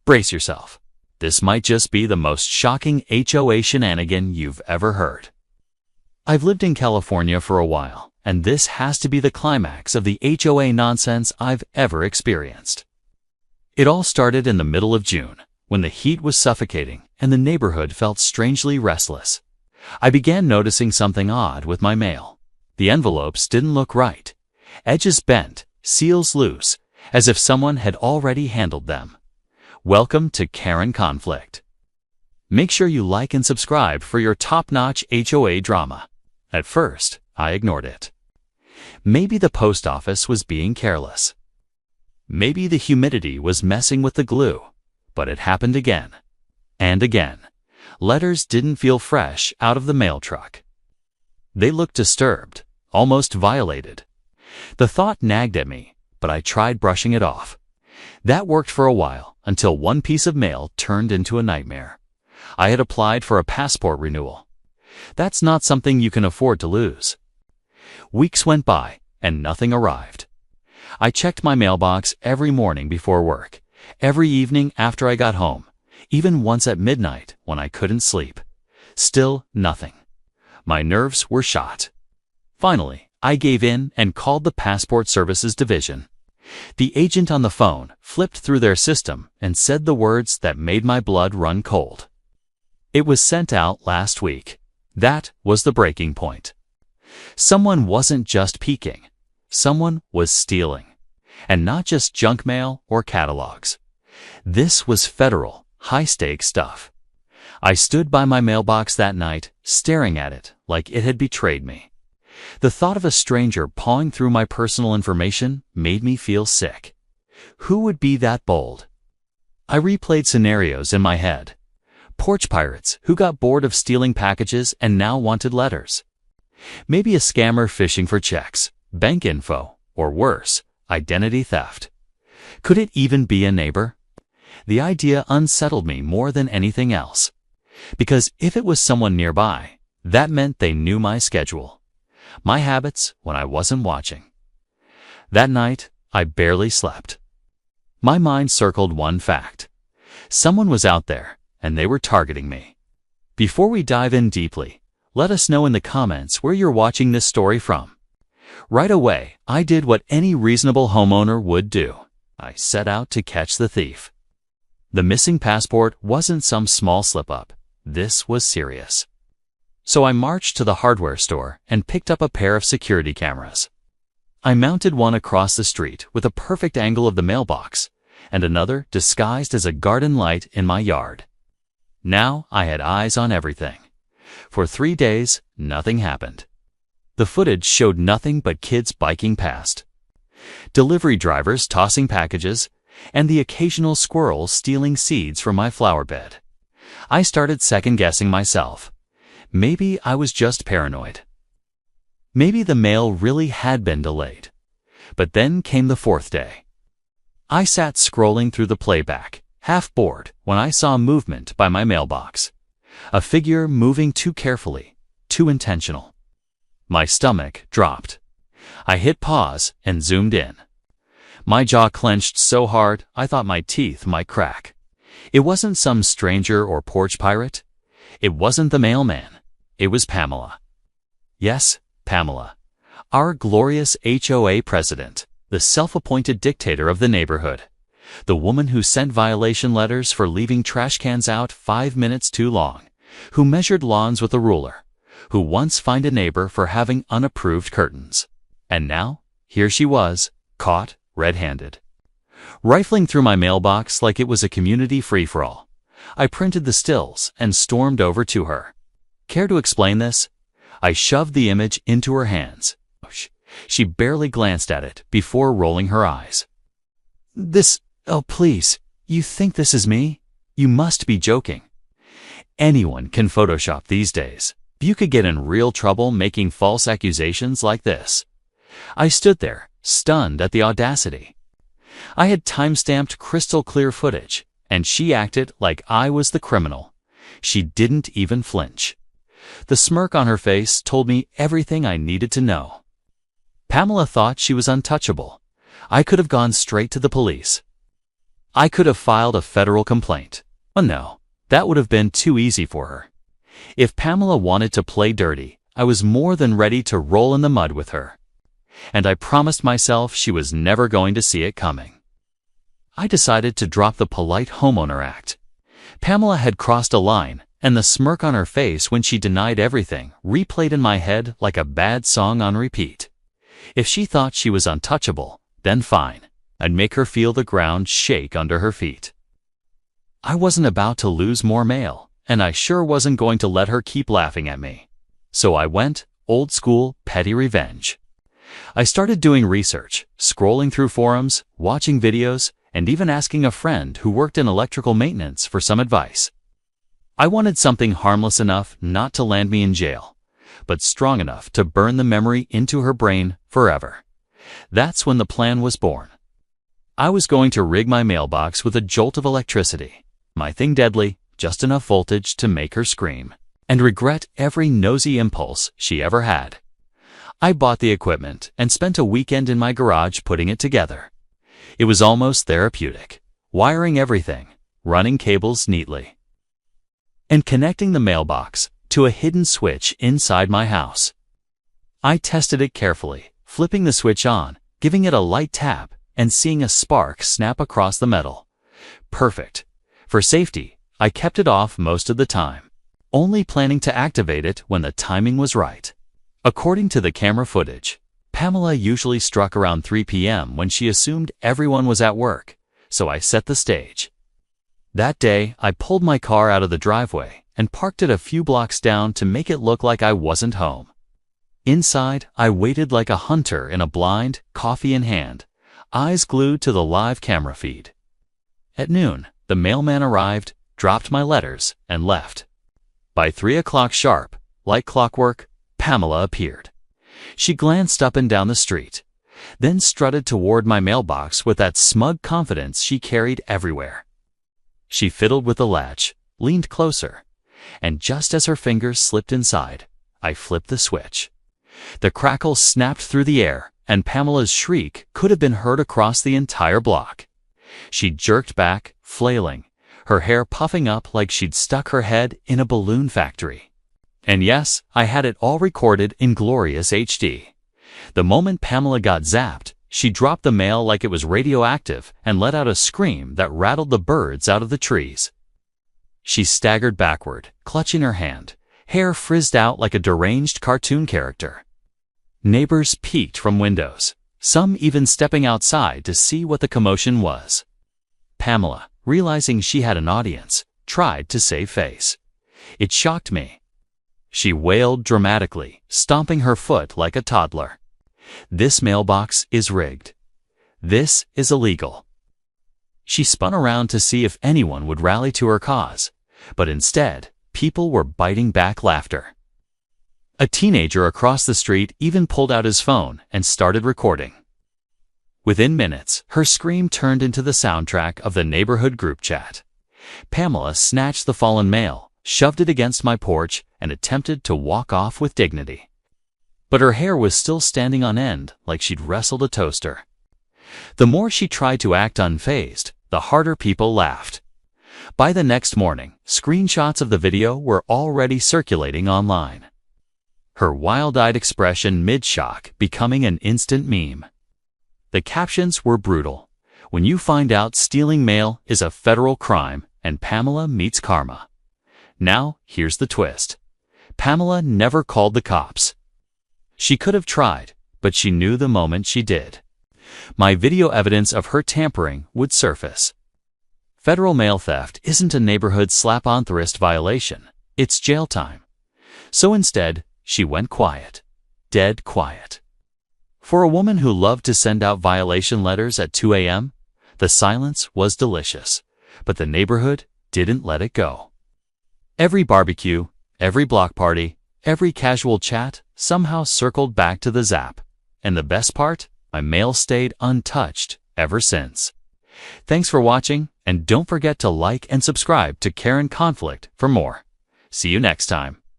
Brace yourself. This might just be the most shocking HOA shenanigan you've ever heard. I've lived in California for a while, and this has to be the climax of the HOA nonsense I've ever experienced. It all started in the middle of June, when the heat was suffocating and the neighborhood felt strangely restless. I began noticing something odd with my mail. The envelopes didn't look right. Edges bent, seals loose, as if someone had already handled them. Welcome to Karen Conflict. Make sure you like and subscribe for your top-notch HOA drama. At first, I ignored it. Maybe the post office was being careless. Maybe the humidity was messing with the glue. But it happened again. And again. Letters didn't feel fresh out of the mail truck. They looked disturbed, almost violated. The thought nagged at me, but I tried brushing it off. That worked for a while, until one piece of mail turned into a nightmare. I had applied for a passport renewal. That's not something you can afford to lose. Weeks went by, and nothing arrived. I checked my mailbox every morning before work, every evening after I got home, even once at midnight when I couldn't sleep. Still nothing. My nerves were shot. Finally, I gave in and called the Passport Services Division. The agent on the phone flipped through their system and said the words that made my blood run cold. It was sent out last week. That was the breaking point. Someone wasn't just peeking. Someone was stealing. And not just junk mail or catalogs. This was federal, high-stakes stuff. I stood by my mailbox that night, staring at it like it had betrayed me. The thought of a stranger pawing through my personal information made me feel sick. Who would be that bold? I replayed scenarios in my head. Porch pirates who got bored of stealing packages and now wanted letters. Maybe a scammer fishing for checks, bank info, or worse, identity theft. Could it even be a neighbor? The idea unsettled me more than anything else. Because if it was someone nearby, that meant they knew my schedule. My habits when I wasn't watching. That night, I barely slept. My mind circled one fact. Someone was out there, and they were targeting me. Before we dive in deeply, let us know in the comments where you're watching this story from. Right away, I did what any reasonable homeowner would do. I set out to catch the thief. The missing passport wasn't some small slip-up. This was serious. So I marched to the hardware store and picked up a pair of security cameras. I mounted one across the street with a perfect angle of the mailbox, and another disguised as a garden light in my yard. Now I had eyes on everything. For 3 days, nothing happened. The footage showed nothing but kids biking past, delivery drivers tossing packages, and the occasional squirrel stealing seeds from my flower bed. I started second-guessing myself. Maybe I was just paranoid. Maybe the mail really had been delayed. But then came the 4th day. I sat scrolling through the playback, half bored, when I saw movement by my mailbox. A figure moving too carefully, too intentional. My stomach dropped. I hit pause and zoomed in. My jaw clenched so hard I thought my teeth might crack. It wasn't some stranger or porch pirate. It wasn't the mailman. It was Pamela. Yes, Pamela. Our glorious HOA president, the self-appointed dictator of the neighborhood. The woman who sent violation letters for leaving trash cans out 5 minutes too long, who measured lawns with a ruler, who once fined a neighbor for having unapproved curtains. And now, here she was, caught red-handed. Rifling through my mailbox like it was a community free-for-all, I printed the stills and stormed over to her. Care to explain this? I shoved the image into her hands. She barely glanced at it before rolling her eyes. Oh please, you think this is me? You must be joking. Anyone can Photoshop these days. You could get in real trouble making false accusations like this. I stood there, stunned at the audacity. I had time-stamped crystal-clear footage, and she acted like I was the criminal. She didn't even flinch. The smirk on her face told me everything I needed to know. Pamela thought she was untouchable. I could have gone straight to the police. I could have filed a federal complaint. But no, that would have been too easy for her. If Pamela wanted to play dirty, I was more than ready to roll in the mud with her. And I promised myself she was never going to see it coming. I decided to drop the polite homeowner act. Pamela had crossed a line, and the smirk on her face when she denied everything replayed in my head like a bad song on repeat. If she thought she was untouchable, then fine. I'd make her feel the ground shake under her feet. I wasn't about to lose more mail, and I sure wasn't going to let her keep laughing at me. So I went old school petty revenge. I started doing research, scrolling through forums, watching videos, and even asking a friend who worked in electrical maintenance for some advice. I wanted something harmless enough not to land me in jail, but strong enough to burn the memory into her brain forever. That's when the plan was born. I was going to rig my mailbox with a jolt of electricity, my thing deadly, just enough voltage to make her scream, and regret every nosy impulse she ever had. I bought the equipment and spent a weekend in my garage putting it together. It was almost therapeutic, wiring everything, running cables neatly, and connecting the mailbox to a hidden switch inside my house. I tested it carefully, flipping the switch on, giving it a light tap, and seeing a spark snap across the metal. Perfect. For safety, I kept it off most of the time, only planning to activate it when the timing was right. According to the camera footage, Pamela usually struck around 3 p.m. when she assumed everyone was at work, so I set the stage. That day, I pulled my car out of the driveway and parked it a few blocks down to make it look like I wasn't home. Inside, I waited like a hunter in a blind, coffee in hand, eyes glued to the live camera feed. At noon, the mailman arrived, dropped my letters, and left. By 3 o'clock sharp, like clockwork, Pamela appeared. She glanced up and down the street, then strutted toward my mailbox with that smug confidence she carried everywhere. She fiddled with the latch, leaned closer, and just as her fingers slipped inside, I flipped the switch. The crackle snapped through the air, and Pamela's shriek could have been heard across the entire block. She jerked back, flailing, her hair puffing up like she'd stuck her head in a balloon factory. And yes, I had it all recorded in glorious HD. The moment Pamela got zapped, she dropped the mail like it was radioactive and let out a scream that rattled the birds out of the trees. She staggered backward, clutching her hand, hair frizzed out like a deranged cartoon character. Neighbors peeked from windows, some even stepping outside to see what the commotion was. Pamela, realizing she had an audience, tried to save face. It shocked me. She wailed dramatically, stomping her foot like a toddler. "This mailbox is rigged. This is illegal." She spun around to see if anyone would rally to her cause, but instead, people were biting back laughter. A teenager across the street even pulled out his phone and started recording. Within minutes, her scream turned into the soundtrack of the neighborhood group chat. Pamela snatched the fallen mail, shoved it against my porch, and attempted to walk off with dignity. But her hair was still standing on end like she'd wrestled a toaster. The more she tried to act unfazed, the harder people laughed. By the next morning, screenshots of the video were already circulating online. Her wild-eyed expression mid-shock becoming an instant meme. The captions were brutal. "When you find out stealing mail is a federal crime and Pamela meets karma." Now, here's the twist. Pamela never called the cops. She could have tried, but she knew the moment she did, my video evidence of her tampering would surface. Federal mail theft isn't a neighborhood slap-on-the-wrist violation. It's jail time. So instead, she went quiet. Dead quiet. For a woman who loved to send out violation letters at 2 a.m., the silence was delicious, but the neighborhood didn't let it go. Every barbecue, every block party, every casual chat somehow circled back to the zap. And the best part? My mail stayed untouched ever since. Thanks for watching, and don't forget to like and subscribe to Karen Conflict for more. See you next time.